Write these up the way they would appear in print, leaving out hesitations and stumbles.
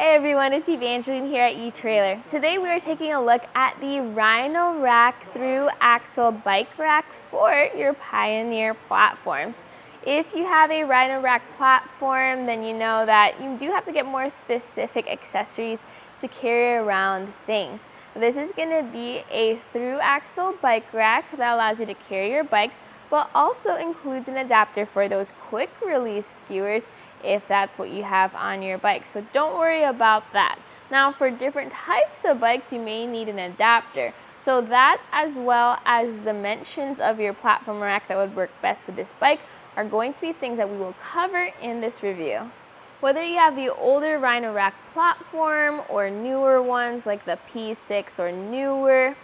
Hey everyone, it's Evangeline here at etrailer. Today we are taking a look at the Rhino Rack Thru axle bike rack for your Pioneer platforms. If you have a Rhino Rack platform, then you know that you do have to get more specific accessories to carry around things. This is going to be a through axle bike rack that allows you to carry your bikes, but also includes an adapter for those quick release skewers if that's what you have on your bike. So don't worry about that. Now for different types of bikes, you may need an adapter. So that, as well as the dimensions of your platform rack that would work best with this bike, are going to be things that we will cover in this review. Whether you have the older Rhino Rack platform or newer ones like the P6 or newer,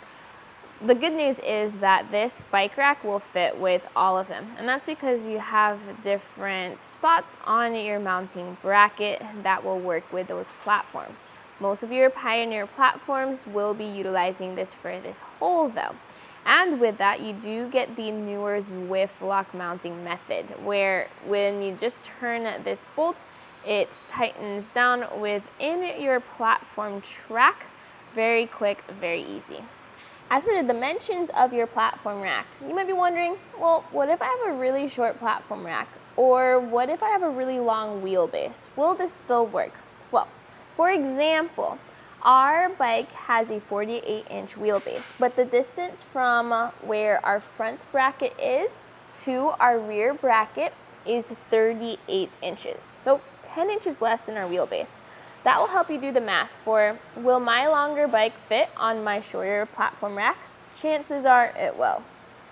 the good news is that this bike rack will fit with all of them, and that's because you have different spots on your mounting bracket that will work with those platforms. Most of your Pioneer platforms will be utilizing this for this hole though. And with that, you do get the newer Zwifloc mounting method, where when you just turn this bolt, it tightens down within your platform track. Very quick, very easy. As for the dimensions of your platform rack, you might be wondering, well, what if I have a really short platform rack? Or what if I have a really long wheelbase? Will this still work? Well, for example, our bike has a 48-inch wheelbase, but the distance from where our front bracket is to our rear bracket is 38 inches. So 10 inches less than our wheelbase. That will help you do the math for, will my longer bike fit on my shorter platform rack? Chances are it will.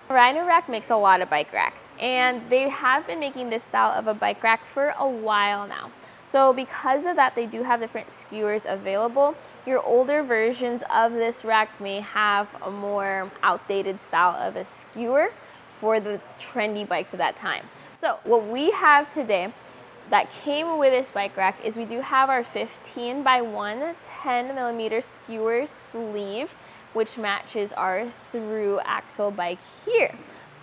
Rhino Rack makes a lot of bike racks, and they have been making this style of a bike rack for a while now. So because of that, they do have different skewers available. Your older versions of this rack may have a more outdated style of a skewer for the trendy bikes of that time. So what we have today that came with this bike rack is we do have our 15 by 1 10mm skewer sleeve, which matches our through axle bike here.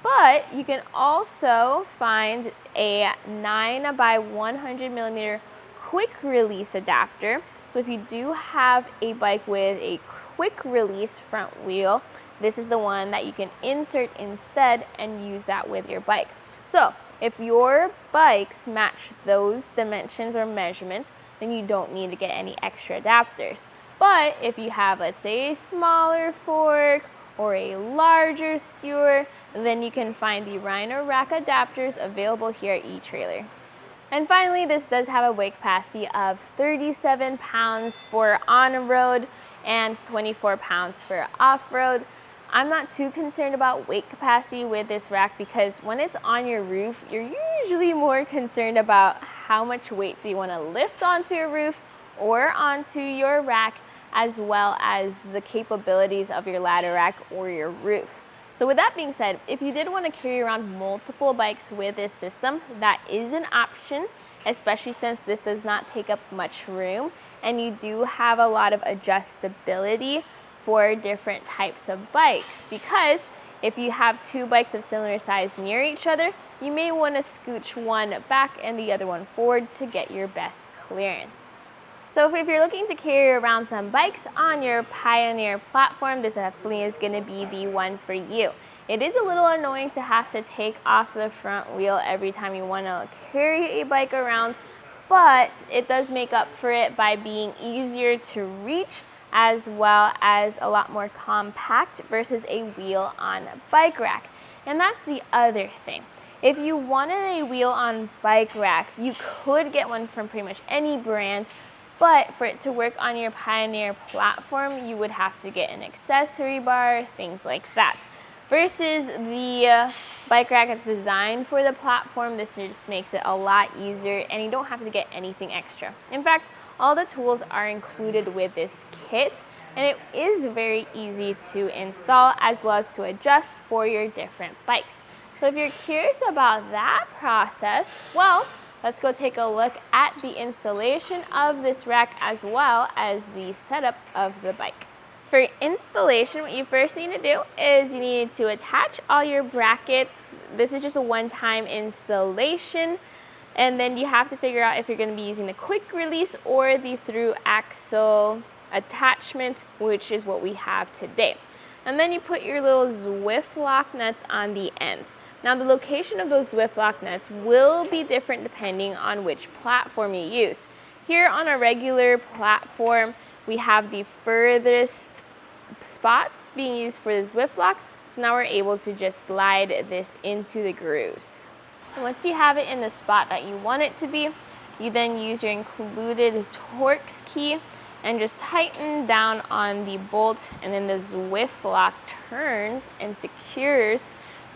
But you can also find a 9 by 100mm quick release adapter. So if you do have a bike with a quick release front wheel, this is the one that you can insert instead and use that with your bike. So if your bikes match those dimensions or measurements, then you don't need to get any extra adapters. But if you have, let's say, a smaller fork or a larger skewer, then you can find the Rhino Rack adapters available here at etrailer. And finally, this does have a weight capacity of 37 pounds for on-road and 24 pounds for off-road. I'm not too concerned about weight capacity with this rack because when it's on your roof, you're usually more concerned about how much weight do you want to lift onto your roof or onto your rack, as well as the capabilities of your ladder rack or your roof. So with that being said, if you did want to carry around multiple bikes with this system, that is an option, especially since this does not take up much room and you do have a lot of adjustability for different types of bikes, because if you have two bikes of similar size near each other, you may want to scooch one back and the other one forward to get your best clearance. So if you're looking to carry around some bikes on your Pioneer platform, this definitely is going to be the one for you. It is a little annoying to have to take off the front wheel every time you want to carry a bike around, but it does make up for it by being easier to reach, as well as a lot more compact versus a wheel-on bike rack. And that's the other thing. If you wanted a wheel-on bike rack, you could get one from pretty much any brand, but for it to work on your Pioneer platform, you would have to get an accessory bar, things like that. Versus the bike rack that's designed for the platform, this just makes it a lot easier and you don't have to get anything extra. In fact, all the tools are included with this kit, and it is very easy to install as well as to adjust for your different bikes. So if you're curious about that process, well, let's go take a look at the installation of this rack as well as the setup of the bike. For installation, what you first need to do is you need to attach all your brackets. This is just a one-time installation. And then you have to figure out if you're going to be using the quick release or the through axle attachment, which is what we have today. And then you put your little Zwifloc nuts on the ends. Now the location of those Zwifloc nuts will be different depending on which platform you use. Here on a regular platform, we have the furthest spots being used for the Zwifloc, so now we're able to just slide this into the grooves. And once you have it in the spot that you want it to be, you then use your included Torx key and just tighten down on the bolt, and then the Zwifloc turns and secures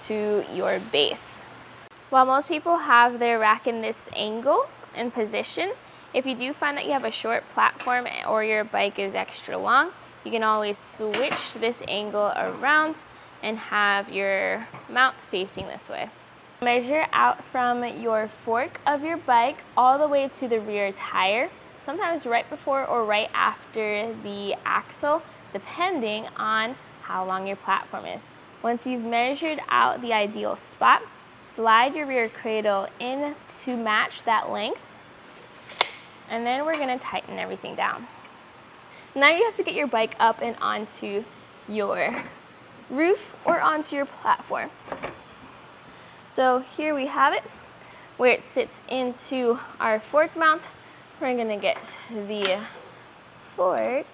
to your base. While most people have their rack in this angle and position, if you do find that you have a short platform or your bike is extra long, you can always switch this angle around and have your mount facing this way. Measure out from your fork of your bike all the way to the rear tire, sometimes right before or right after the axle, depending on how long your platform is. Once you've measured out the ideal spot, slide your rear cradle in to match that length, and then we're going to tighten everything down. Now you have to get your bike up and onto your roof or onto your platform. So here we have it, where it sits into our fork mount. We're going to get the fork,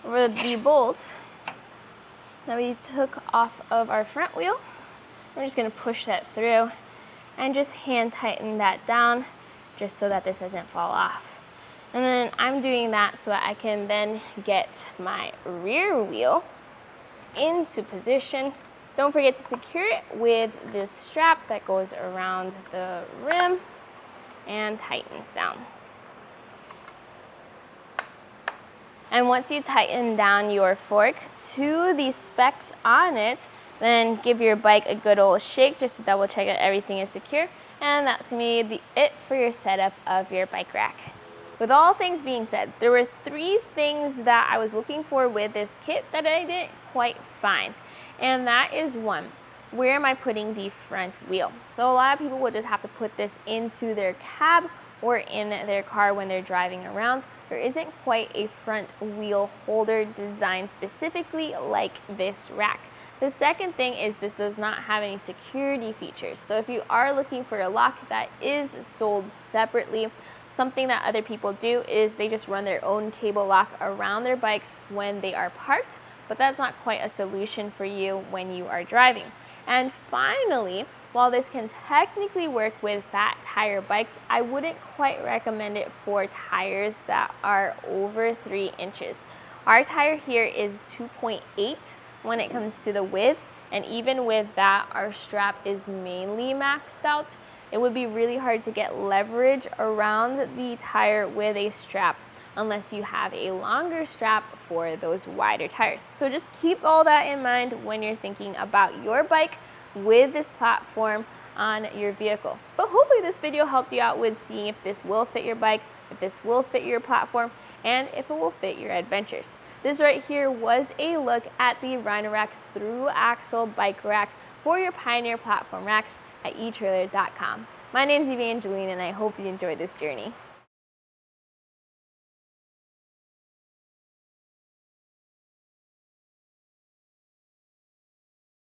or the bolt, that we took off of our front wheel. We're just going to push that through and just hand tighten that down just so that this doesn't fall off. And then I'm doing that so that I can then get my rear wheel into position. Don't forget to secure it with this strap that goes around the rim and tightens down. And once you tighten down your fork to the specs on it, then give your bike a good old shake just to double check that everything is secure. And that's going to be it for your setup of your bike rack. With all things being said, there were 3 things that I was looking for with this kit that I didn't quite find. And that is 1, where am I putting the front wheel? So a lot of people will just have to put this into their cab or in their car when they're driving around. There isn't quite a front wheel holder designed specifically like this rack. The second thing is this does not have any security features. So if you are looking for a lock that is sold separately, something that other people do is they just run their own cable lock around their bikes when they are parked, but that's not quite a solution for you when you are driving. And finally, while this can technically work with fat tire bikes, I wouldn't quite recommend it for tires that are over 3 inches. Our tire here is 2.8 when it comes to the width, and even with that, our strap is mainly maxed out. It would be really hard to get leverage around the tire with a strap unless you have a longer strap for those wider tires. So just keep all that in mind when you're thinking about your bike with this platform on your vehicle. But hopefully this video helped you out with seeing if this will fit your bike, if this will fit your platform, and if it will fit your adventures. This right here was a look at the Rhino Rack Thru Axle Bike Rack for your Pioneer platform racks at etrailer.com. My name is Evangeline, and I hope you enjoyed this journey.